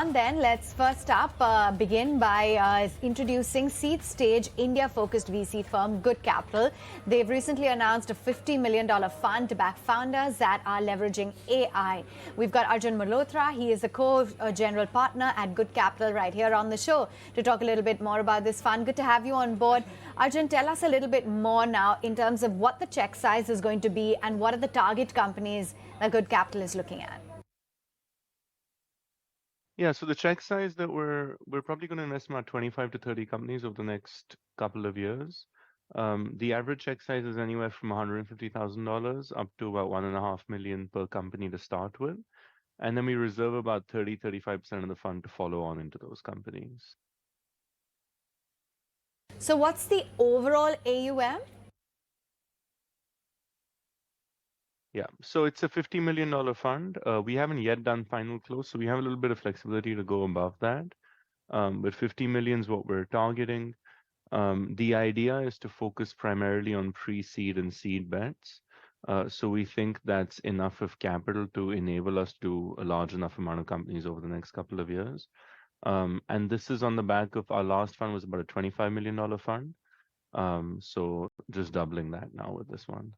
on then, let's first up begin by introducing seed stage India-focused VC firm Good Capital. They've recently announced a $50 million fund to back founders that are leveraging AI. We've got Arjun Malhotra. He is a co-general partner at Good Capital right here on the show to talk a little bit more about this fund. Good to have you on board. Arjun, tell us a little bit more now in terms of what the check size is going to be and what are the target companies that Good Capital is looking at. Yeah, so the check size that we're probably going to invest in about 25 to 30 companies over the next couple of years. The average check size is anywhere from $150,000 up to about 1.5 million per company to start with. And then we reserve about 35% of the fund to follow on into those companies. So what's the overall AUM? Yeah, so it's a $50 million fund. We haven't yet done final close, so we have a little bit of flexibility to go above that. But 50 million is what we're targeting. The idea is to focus primarily on pre-seed and seed bets. So we think that's enough of capital to enable us to do a large enough amount of companies over the next couple of years. And this is on the back of our last fund was about a $25 million fund. So just doubling that now with this one.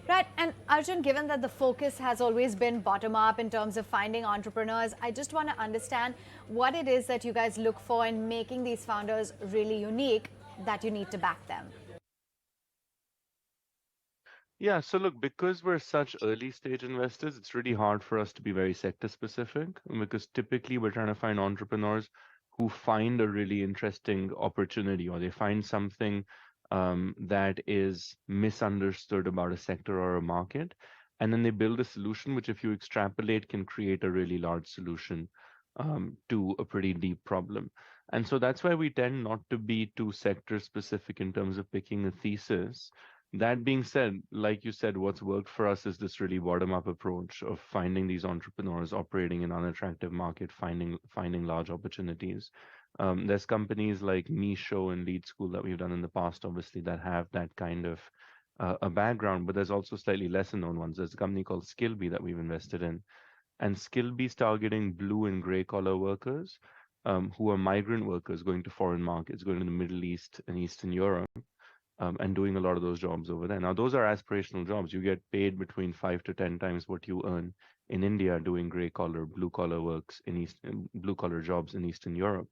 Right. And Arjun, given that the focus has always been bottom up in terms of finding entrepreneurs, I just want to understand what it is that you guys look for in making these founders really unique that you need to back them. Yeah, so look, because we're such early stage investors, it's really hard for us to be very sector specific because typically we're trying to find entrepreneurs who find a really interesting opportunity or they find something that is misunderstood about a sector or a market. And then they build a solution, which if you extrapolate can create a really large solution to a pretty deep problem. And so that's why we tend not to be too sector specific in terms of picking a thesis. That being said, like you said, what's worked for us is this really bottom-up approach of finding these entrepreneurs operating in unattractive market, finding large opportunities. There's companies like Meesho and LEAD School that we've done in the past, obviously, that have that kind of a background, but there's also slightly lesser known ones. There's a company called Skillbee that we've invested in, and Skillbee's targeting blue and gray collar workers who are migrant workers going to foreign markets, going to the Middle East and Eastern Europe. And doing a lot of those jobs over there. Now, those are aspirational jobs. You get paid between 5 to 10 times what you earn in India doing gray collar, blue collar works in blue collar jobs in Eastern Europe.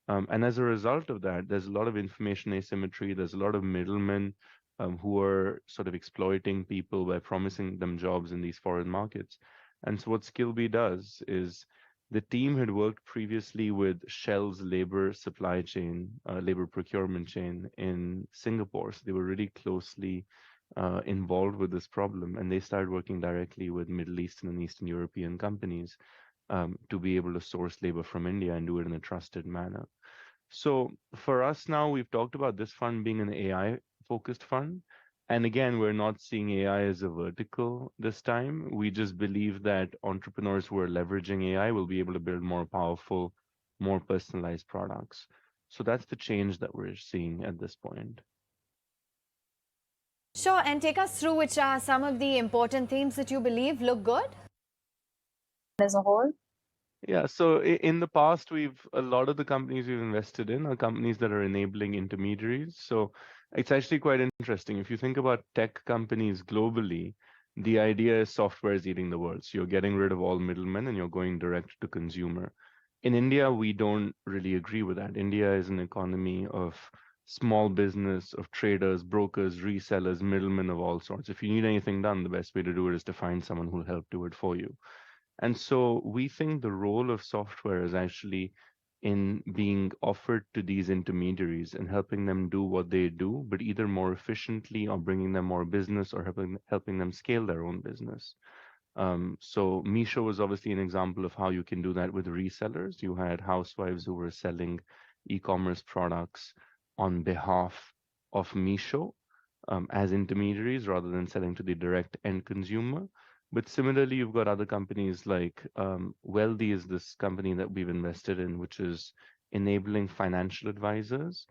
And as a result of that, there's a lot of information asymmetry. There's a lot of middlemen who are sort of exploiting people by promising them jobs in these foreign markets. And so what Skillbee does is the team had worked previously with Shell's labor supply chain, labor procurement chain in Singapore. So they were really closely involved with this problem. And they started working directly with Middle Eastern and Eastern European companies to be able to source labor from India and do it in a trusted manner. So for us now, we've talked about this fund being an AI-focused fund. And again, we're not seeing AI as a vertical this time. We just believe that entrepreneurs who are leveraging AI will be able to build more powerful, more personalized products. So that's the change that we're seeing at this point. Sure, and take us through which are some of the important themes that you believe look good as a whole. Yeah, so in the past, a lot of the companies we've invested in are companies that are enabling intermediaries. So it's actually quite interesting. If you think about tech companies globally, the idea is software is eating the world. So you're getting rid of all middlemen and you're going direct to consumer. In India, we don't really agree with that. India is an economy of small business, of traders, brokers, resellers, middlemen of all sorts. If you need anything done, the best way to do it is to find someone who'll help do it for you. And so we think the role of software is actually in being offered to these intermediaries and helping them do what they do, but either more efficiently or bringing them more business or helping them scale their own business. So Meesho was obviously an example of how you can do that with resellers. You had housewives who were selling e-commerce products on behalf of Meesho as intermediaries rather than selling to the direct end consumer. But similarly, you've got other companies like Wealthy is this company that we've invested in, which is enabling financial advisors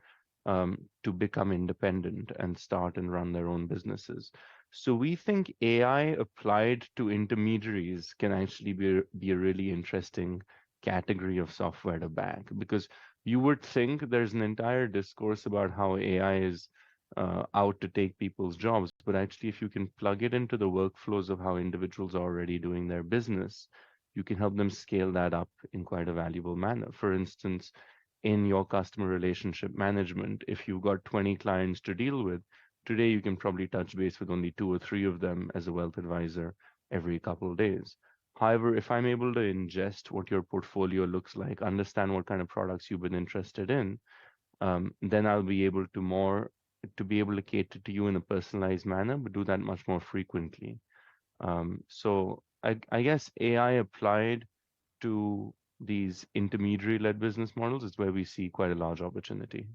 to become independent and start and run their own businesses. So we think AI applied to intermediaries can actually be a really interesting category of software to back, because you would think there's an entire discourse about how AI is out to take people's jobs, but actually, if you can plug it into the workflows of how individuals are already doing their business, you can help them scale that up in quite a valuable manner. For instance, in your customer relationship management, if you've got 20 clients to deal with, today you can probably touch base with only 2 or 3 of them as a wealth advisor every couple of days. However, if I'm able to ingest what your portfolio looks like, understand what kind of products you've been interested in, then I'll be able to cater to you in a personalized manner, but do that much more frequently. So I guess AI applied to these intermediary-led business models is where we see quite a large opportunity.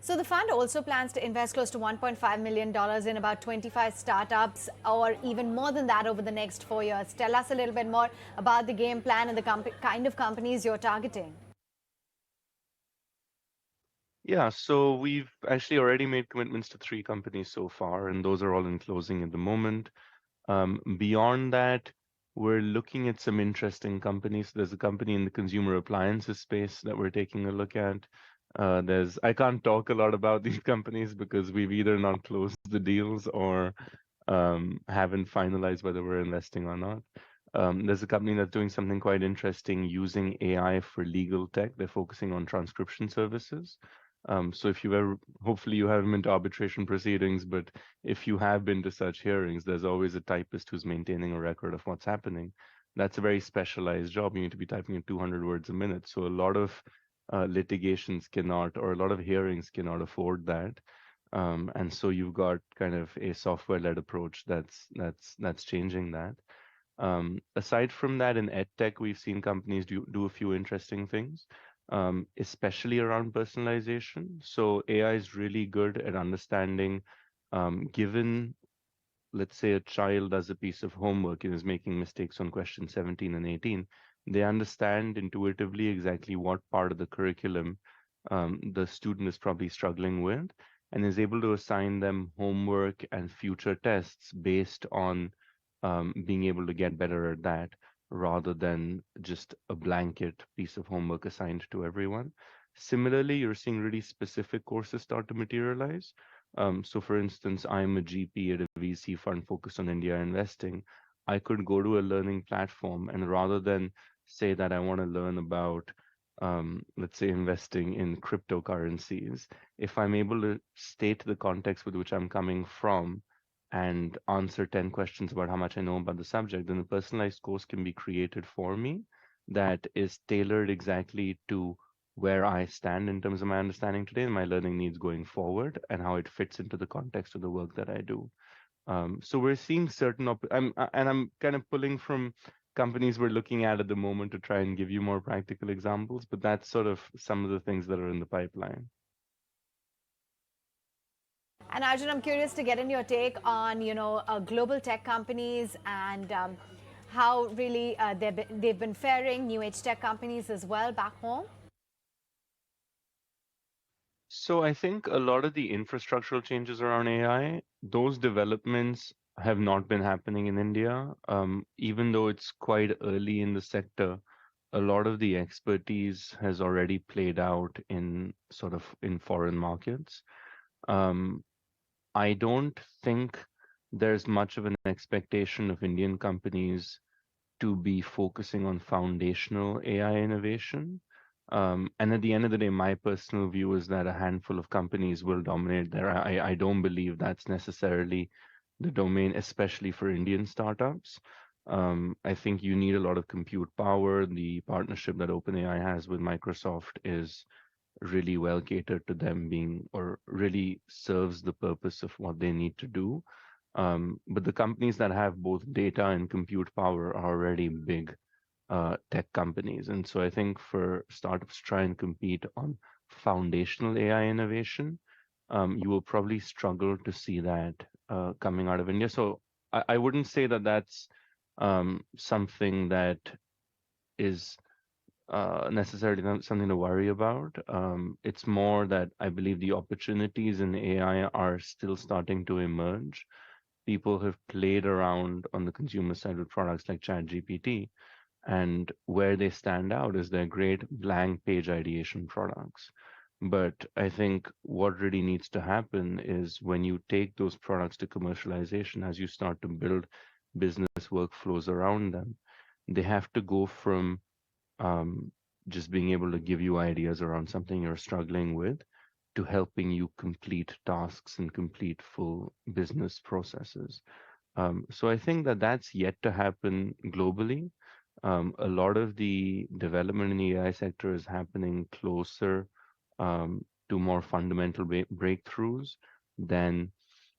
So the fund also plans to invest close to $1.5 million in about 25 startups, or even more than that over the next 4 years. Tell us a little bit more about the game plan and the kind of companies you're targeting. Yeah, so we've actually already made commitments to 3 companies so far, and those are all in closing at the moment. Beyond that, we're looking at some interesting companies. There's a company in the consumer appliances space that we're taking a look at. I can't talk a lot about these companies because we've either not closed the deals or haven't finalized whether we're investing or not. There's a company that's doing something quite interesting using AI for legal tech. They're focusing on transcription services. So if you ever, hopefully you haven't been to arbitration proceedings, but if you have been to such hearings, there's always a typist who's maintaining a record of what's happening. That's a very specialized job. You need to be typing in 200 words a minute. So a lot of litigations cannot, or a lot of hearings cannot afford that. And so you've got kind of a software-led approach that's changing that. Aside from that, in edtech, we've seen companies do a few interesting things, especially around personalization. So AI is really good at understanding, given, let's say, a child does a piece of homework and is making mistakes on question 17 and 18, they understand intuitively exactly what part of the curriculum the student is probably struggling with, and is able to assign them homework and future tests based on being able to get better at that rather than just a blanket piece of homework assigned to everyone. Similarly, you're seeing really specific courses start to materialize. So for instance, I'm a GP at a VC fund focused on India investing. I could go to a learning platform, and rather than say that I want to learn about, let's say, investing in cryptocurrencies, if I'm able to state the context with which I'm coming from and answer 10 questions about how much I know about the subject, then a personalized course can be created for me that is tailored exactly to where I stand in terms of my understanding today and my learning needs going forward, and how it fits into the context of the work that I do. So we're seeing I'm kind of pulling from companies we're looking at the moment to try and give you more practical examples, but that's sort of some of the things that are in the pipeline. And Arjun, I'm curious to get in your take on, global tech companies and how really they've been faring, new age tech companies as well back home. So I think a lot of the infrastructural changes around AI, those developments have not been happening in India. Even though it's quite early in the sector, a lot of the expertise has already played out in foreign markets. Um, I don't think there's much of an expectation of Indian companies to be focusing on foundational AI innovation. And at the end of the day, my personal view is that a handful of companies will dominate there. I don't believe that's necessarily the domain, especially for Indian startups. I think you need a lot of compute power. The partnership that OpenAI has with Microsoft is really well catered to them being, or really serves the purpose of what they need to do. But the companies that have both data and compute power are already big tech companies. And so I think for startups to try and compete on foundational AI innovation, you will probably struggle to see that coming out of India. So I wouldn't say that that's something that is necessarily something to worry about. It's more that I believe the opportunities in AI are still starting to emerge. People have played around on the consumer side with products like ChatGPT, and where they stand out is they're great blank page ideation products. But I think what really needs to happen is when you take those products to commercialization, as you start to build business workflows around them, they have to go from um, just being able to give you ideas around something you're struggling with to helping you complete tasks and complete full business processes. So I think that that's yet to happen globally. A lot of the development in the AI sector is happening closer to more fundamental breakthroughs than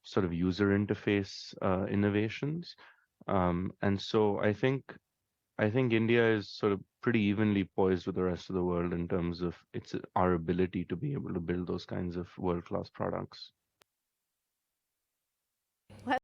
sort of user interface innovations. And so I think India is sort of pretty evenly poised with the rest of the world in terms of its our ability to be able to build those kinds of world-class products.